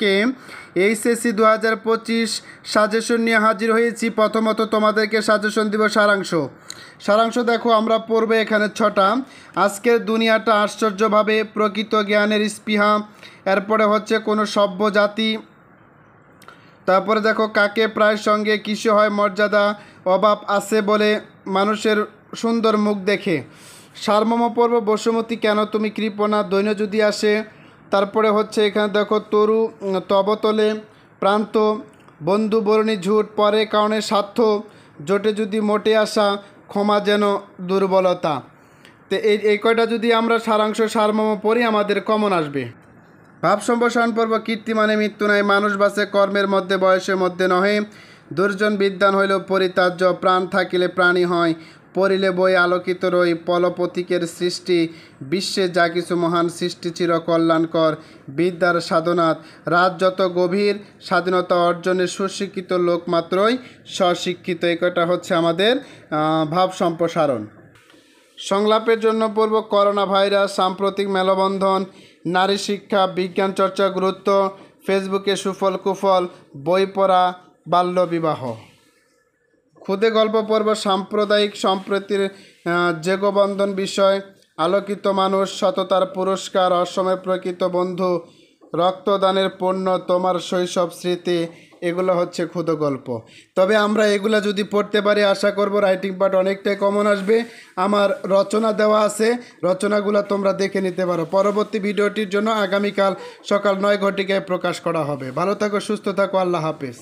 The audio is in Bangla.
আজকে এইচএসসি 2025 সাজেশন নিয়ে হাজির হয়েছি। প্রথমত তোমাদেরকে সাজেশন দিব সারাংশ দেখো, আমরা পড়বে এখানে 6টা। আজকের দুনিয়াটা আশ্চর্যভাবে প্রকৃত জ্ঞানের স্পৃহা, এরপরে হচ্ছে কোনো সভ্য জাতি, তারপরে দেখো কাকে প্রায় সঙ্গে কিসে হয় মর্যাদা, অভাব আছে বলে মানুষের সুন্দর মুখ দেখে, সারমর্ম পর্ব, বসুমতী কেন তুমি কৃপণা, দৈন্য যদি আসে, তারপরে হচ্ছে এখানে দেখো তরু তবতলে প্রান্ত, বন্ধু বরণী ঝুট, পরে কারণে স্বার্থ, জোটে যদি মোটে আসা, ক্ষমা যেন দুর্বলতা। তো এই কয়টা যদি আমরা সারমর্ম পড়ি আমাদের কমন আসবে। ভাব সম্প্রসারণ পর্ব, কীর্তি মানে মৃত্যু নাই, মানুষ বাঁচে কর্মের মধ্যে বয়সের মধ্যে নহে, দুর্জন বিদ্বান হইল পরিত্যাজ্য, প্রাণ থাকিলে প্রাণী হয়, পড়িলে বই আলোকিত রই, পলপতিকের সৃষ্টি, বিশ্বে যা কিছু মহান সৃষ্টি চির কল্যাণকর, বিদ্যার সাধনাথ, রাত যত গভীর, স্বাধীনতা অর্জনে সুশিক্ষিত লোক মাত্রই স্বশিক্ষিত। এই কয়টা হচ্ছে আমাদের ভাব সম্প্রসারণ। সংলাপের জন্য পড়ব করোনা ভাইরাস, সাম্প্রতিক মেলবন্ধন, নারী শিক্ষা, বিজ্ঞান চর্চা গুরুত্ব, ফেসবুকে সুফল কুফল, বই পড়া, বাল্যবিবাহ। খুদে গল্প পর্ব, সাম্প্রদায়িক সম্প্রীতির যোগবন্ধন বিষয়, আলোকিত মানুষ, সততার পুরস্কার, অসময়ের প্রকৃত বন্ধু, রক্তদানের পণ্য, তোমার শৈশব স্মৃতি। এগুলো হচ্ছে ক্ষুদে গল্প। তবে আমরা এগুলো যদি পড়তে পারি আশা করব রাইটিং পার্ট অনেকটাই কমন আসবে। আমার রচনা দেওয়া আছে, রচনাগুলো তোমরা দেখে নিতে পারো। পরবর্তী ভিডিওটির জন্য আগামীকাল সকাল 9 ঘটিকায় প্রকাশ করা হবে। ভালো থাকো, সুস্থ থাকো, আল্লাহ হাফেজ।